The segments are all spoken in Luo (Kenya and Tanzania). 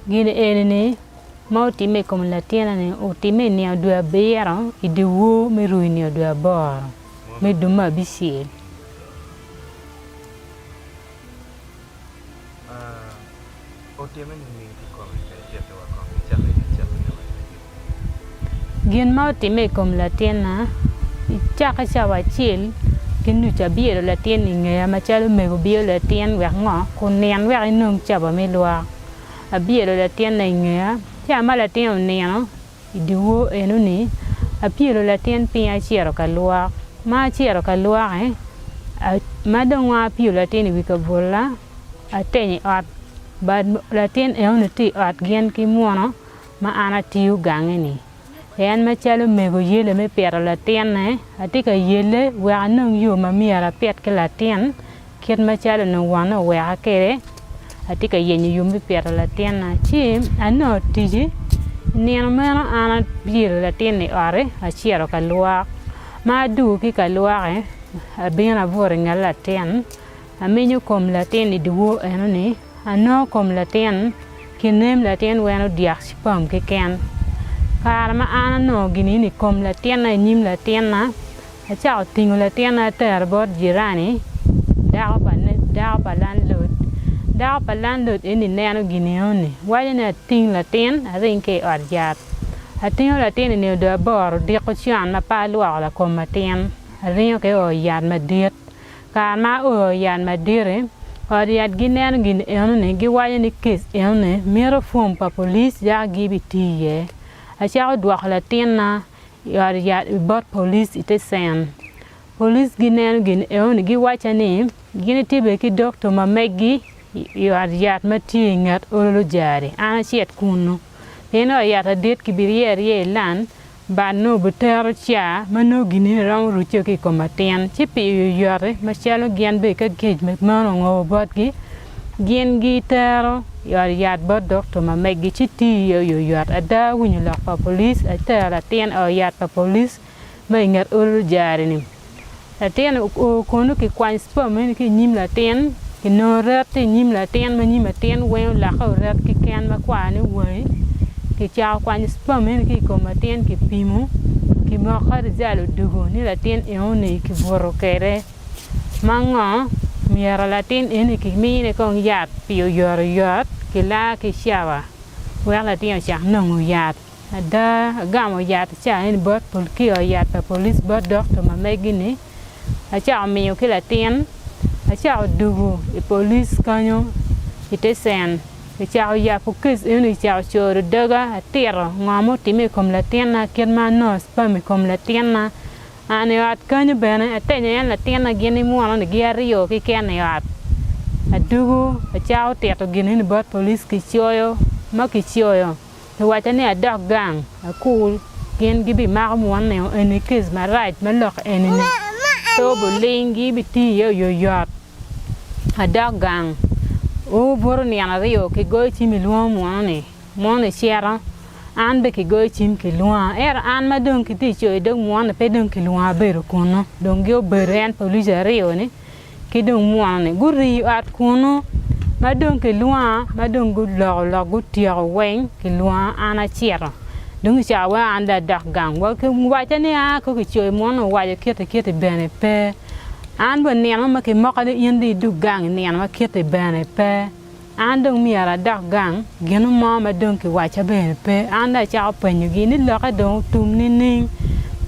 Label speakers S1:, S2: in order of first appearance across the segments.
S1: gini eni mau time kom la tiena ni o time ni adua beera I de wo me ruini adua bor me duma bisil
S2: o time ni kom ke to kom
S1: gin mau time kom la tiena chaka chawa chil kinu cha bielo la tien nge ma chalo me go bielo la tien we ngo ko nen we nung chaba me lwa a bielo la tien nge cha ma la tien ne no I wo enu ni a bielo la tien pi a chiero ka lwa ma chiero ka lwa ma dong wa bielo la tien wi ka bola a teni at ba la tien e on ti at gen ki mono ma ana tiu gange ni en ma chalo me go yele me pero la tien ne atika yele we anung yo ma miara pet ke la tien ket ma chalo no wana we akere atika yenye yo me pero la tien na chi ano tiji ni ma ana bielo la tien ni are a chiero ka lwa ma du ki ka lwa a bina vore ngala tien a menyo kom la tien ni duo eno ni ano kom la tien kinem la tien we no diak spam ke ken Karma ana no gini ni kom la tiena nim la tiena a chao tingo la tiena ter bot jirani da pa landlord ini neno gini oni wale na ting la tien a rinke arjat a tingo la tiena ni do bor de ko chian na pa lwa la kom ma tien a rinke o yad ma dit karma o yad ma dire Oriat ginen gin ene gi wale ni kes ene mero fom pa police ya gibitiye a chao dwak la tiena ya bot police ite sen police ginen gin eon gi wacha ni gine tibe ki doctor ma megi ya ma tingat olo jari ana chiet kunu eno ya ta det ki birier ye lan ba no buter cha mano gine ram rucho ki komaten chipi yore ma chalo gian be ka gej me mano ngo bot gi gien gi tero yat bot doctor ma megi chiti yo yat ada winyo la pa police ata la tien o yat pa police ma ngat ul jari ni la tien o kono ki kwan spam ni ki nyim la tien ki no rat ti nyim la tien ma nyim la tien we la ko rat ki ken ma kwa ni we ki cha kwan spam ni ki ko ma tien ki pimo ki ma khar jalo dugo ni la tien e on ni ki boro kere manga miara la tien ene ki mi ne kong yat pio yor yat ki la ki shawa we la tien cha no yat ada gamo yat cha en bot pol ki o yat pa police bot doctor ma megini a cha mi ki la tien a cha dugo e police kanyo ite sen e cha ya focus ene cha choro daga atero ngamo time kom la tien na ken ma no spa mi kom la tien na ane at kanyo bene atenya la tien na geni mo na giario ki ken yat adugo a chao teto gini bot police ki choyo ma ki choyo to wacha ni adak gang a cool gen gibi ma mo ne ene kiss ma right ma lok ene ni to bo lingi biti yo yat adak gang o bor ni ana rio ki go chi mi lo mo ne shera an be ki go chim ki lo an ma don ki ti choy dong mo na pe don ki lo be ro kono don gyo beren police rio ni ki dong muane guri at kuno madong ke lua madong gu lo gu tiao wen ke lua ana chiero dung cha wa anda dak gang wa ke wa tane a ko ki choy mono wa ye kete bene pe an bo ne ma ke mo ka de yindi du gang ne ma kete bene pe an dong mi ara dak gang genu ma madong ke wa cha bene pe anda cha penyu gi ni lo ka dong tum ni ning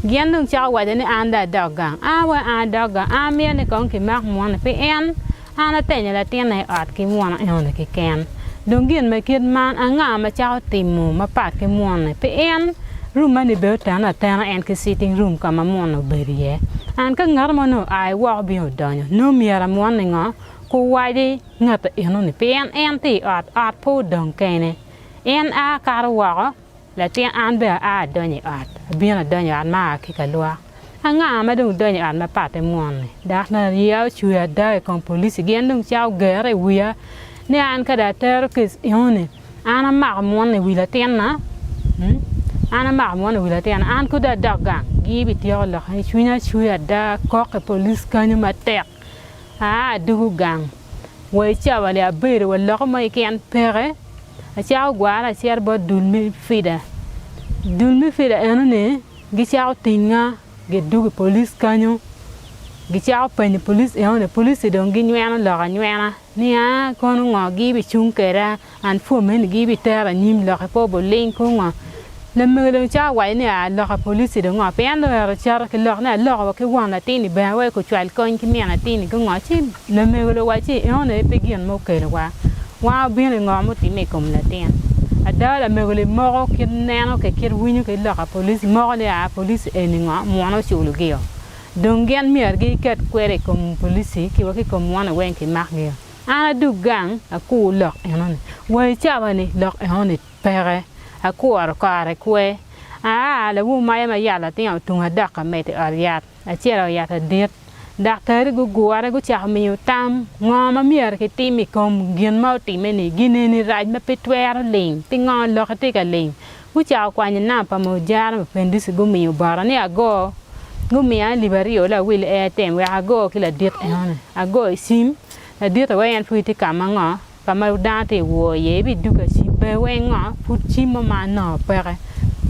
S1: gian đừng cho qua đến ăn đã đọc gang qua ăn đọc gang miên này con cái mắc muốn phải ăn là tên là tiền này ọt cái muốn ăn là cái can đừng gian mà kiên man ngã mà cho tìm mù mà bắt cái muốn này phải ăn room mà đi béo tan là tan ăn cái sitting room cả mà muốn nó bể đi ăn cái ngã mà nó ai walk biểu đó nhá nó mi ra muốn này ngã cô quay đi ngã tự nó này phải ăn thì ọt phụ đồng cái này ăn cà rốt la tien an be a donye at bien a donye an ma ki kalwa anga ma dung donye an ma pate mon da na riao chuya da kon police gen dung chao gere wiya ne an kada ter kis yone ana ma mon ne wila tien na ana ma mon ne wila tien an ku da daga gibi tio la chuya da ko ke police kan ma tek du gang we cha wala be wala ko mai ken pere a chao gwara cher bo dulmi fida ene gi chao tinga ge du police kanyo gi chao pen police ene police don gi nywana lo nywana ni a kono ngo gi bi chung kera an fu men gi bi tera nyim lo po bo len ko ngo le me cha wa ni a lo police don ngo pen lo char ke lo na lo ke wan la tini ba we ko chwal kon ki me na tini ko ngo chi le me lo wa chi ene pe gi mo ke wa bi ni ngo mo ti me kom la ten adala me le mo ke neno ke kir winyu ke lo police mo le a police ene ngo mo no chulu ge dongen mier gi ket kwere kom police ki wa ki kom wana wen ki magge ana du gang aku lok enone we chabani lok enone pere aku ar kare kwe le wu mai ma yala tin tunga daka mete ariat a chero yata dit doctor gu guare gu cha mi tam ngoma mier ki timi kom gin mau ti meni gineni raj ma petwer ling tingon lok ti ka ling gu cha kwa ni na pa mo jar ma pendis gu mi bara ni ago gumia libario la will tem we ago kila dit ene ago sim la dit we en fuiti kamanga kama dante wo ye bi duka si be we nga futi mama no pere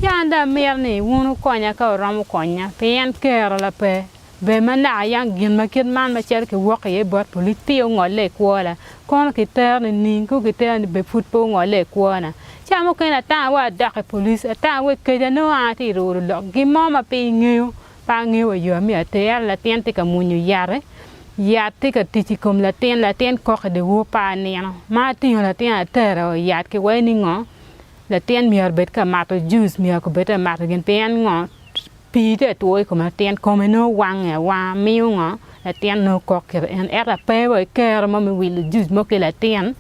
S1: yanda merne wonu konya ka ram konya pe en kera la pe be mana yang gin ma kid man ma cher ke wo ye bot politi ngole kwala kon ki ter ni ko ki ter be futpo ngole kwana chamo kena ta wa da police ta we ke no ati ro lo gi mama pe ngeu pa ngeu yo mi ate la tiente ka munyu yare ya te ka titi kom la ten ko de wo pa ne no ma ti la ten tero ya ke we ni ngo la ten mi arbet ka mato juice mi ko beta mato gen pen ngo pi de to ko ma ten ko me no wang wa mi ngo la ten no ko ke en era pe we ke ma mi will juice mo ke la ten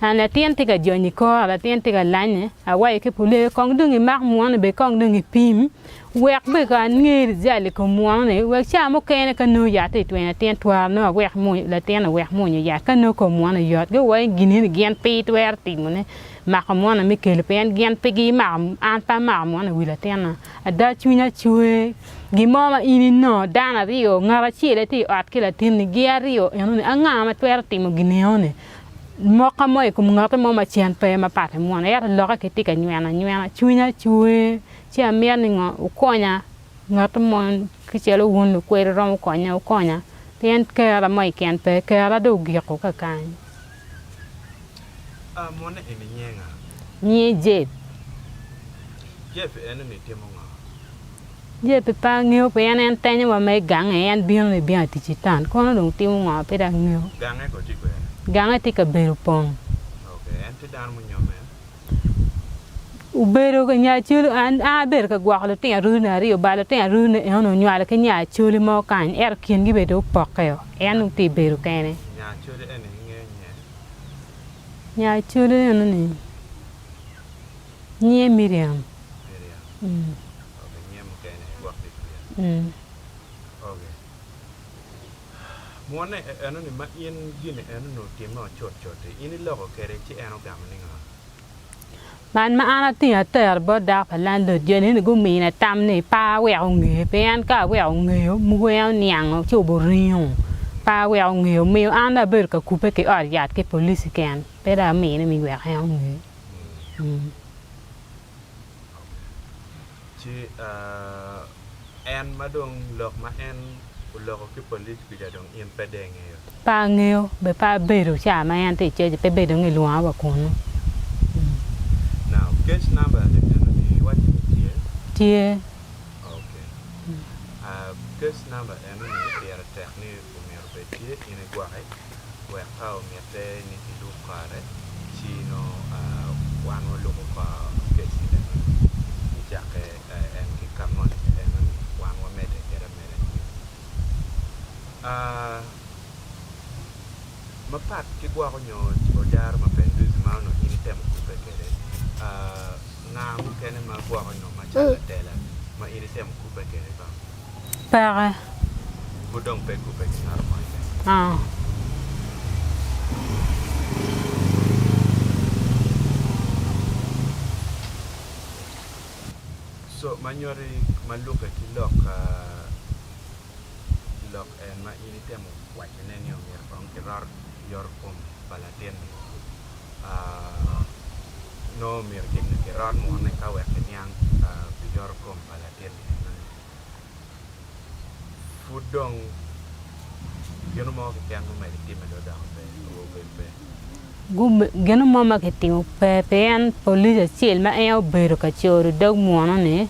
S1: an la ten te ka joni ko la ten te ka lanye a wa ke pule kong dungi mak mo ne be kong dungi pim wek be ka ngir jale ko mo ne wek cha mo ke ne ka no ya te twen ten twar no wek mo la ten wek mo ya ka no ko mo ne yot go wa gini gen pe twer ti mo ne mak mo ne mi ke le pen gen pe gi ma an pa ma mo ne wi la ten a da chunya chue gi mo ma ini no dana rio ngara chi le ti at ke la tin ni gi rio eno ne anga ma twer ti mo gini one moka mo ko ngata mo ma chen pe ma pa mo ne ya lo ka ke ti ka nyana chunya chue chia mier ni ngo ukonya ngata mo ki chelo won lu kwe ro konya ukonya ten kera mai ken pe kera do gi ko ka kan
S2: mo ne ene nyenga
S1: ni je
S2: Geoff ene ni temo nga
S1: je pe pa ngeo pe en tanya wa mai gang en bien le bien ti chitan ko no ti mo pe da ngeo
S2: gang e ko ti ko
S1: gang ti ka beru pong
S2: okay en ti dan mo nyome
S1: ubero ka nya chulu an a ber ka gwa lo tin ru na ri o ba lo tin ru ne ono nyala ka nya chulu mo kan er kin gi be do pokyo en ti beru kene
S2: nya chulu ene
S1: nya chulu ene ni nye Miriam
S2: okay nye mo kene gwa ti okay mo ne ene ni ma in gine ene no ti mo chot ini lo ko kere chi eno gam ni nga
S1: man ma ana ti ater bo da palan do je ni go mi na tam ni pa we o nge pen ka we o nge mu we niang chu bo rion pa we o nge mi ana ber ka ku pe ke ar yat ke police ken pe da mi ni mi we ha o nge
S2: chi en ma dong lok ma en lok ke police ku ja dong in pe deng e
S1: pa nge be pa beru cha ma en ti je pe be do nge luwa ba ko no
S2: now case number is what here
S1: tie
S2: okay case number and ni era technique pour me repetir in igual we how me te ni lu kare chino wan lo ko case ni ja ke en ki kamon en wan wa mete era mete ma pat ki gwa ko nyo o dar ma pendu ma no ini tem ku pe kere na mu kene ma gwa ko no ma chala tela ma ini tem ku pe kere ba
S1: para
S2: budong pe ku pe na ma so manyori maluka ki lok en ma ini tem wa kene ni o mi ron ki rar yor kom balaten no mir ke ran mo ne ka wek nyang yor kom pala tien fudong yo no mo ke kan mo me ti me do da be
S1: geno mama ke tingo pepen police chiel ma e obedo ka choro dog mono ne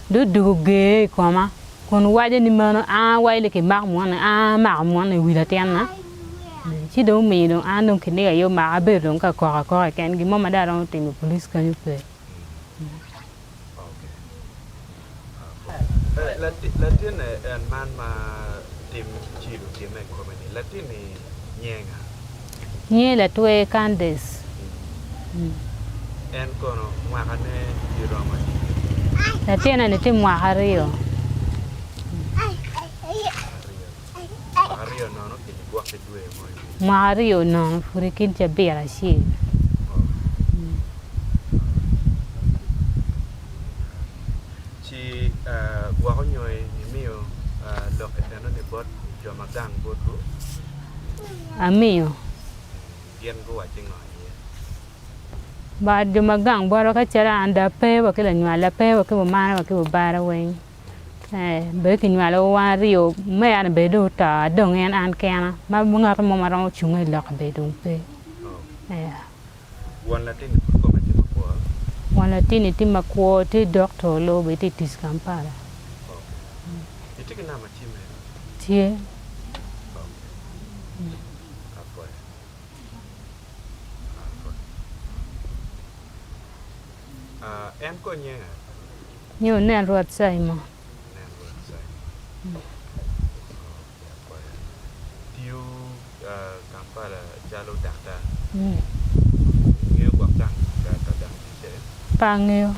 S1: du ge koma kon waje ni mano waile ke mag mono mag mono wila tiana ci do mi do andon ke ne yo ma abedo ka ko ken gi mama da ron tingo police kan yo pe
S2: Latin and man ma tim chilu tim e ko ni Latin ni nyenga
S1: nye la tue candes
S2: en kono mwaka ne diroma
S1: la tena ne tim mwaka rio
S2: no no ke gwa ke due mo
S1: mwaka rio no furikin cha bera shi
S2: chi gwa ko nyoy ni mio lo ke no ne bot jo magang botu
S1: amio
S2: yen go wa chingo
S1: ba jo magang boro ka chara anda pe wa ke la nywa la pe wa ke bo mana wa ke bo bara wen be ke nywa lo wa rio me an be do ta dong en an kana ma bunga ko mo maro chunga la be do pe
S2: wan Latin ko ma ti ko
S1: wan Latin ti ma ko ti doctor lo be ti tiskampara
S2: ti ke na ma ti me
S1: tie
S2: en ko nyenga
S1: nyo ne ruat sai mo
S2: tiu Kampala jalo dakta ngeo gwa dang ka dang ti
S1: pangyo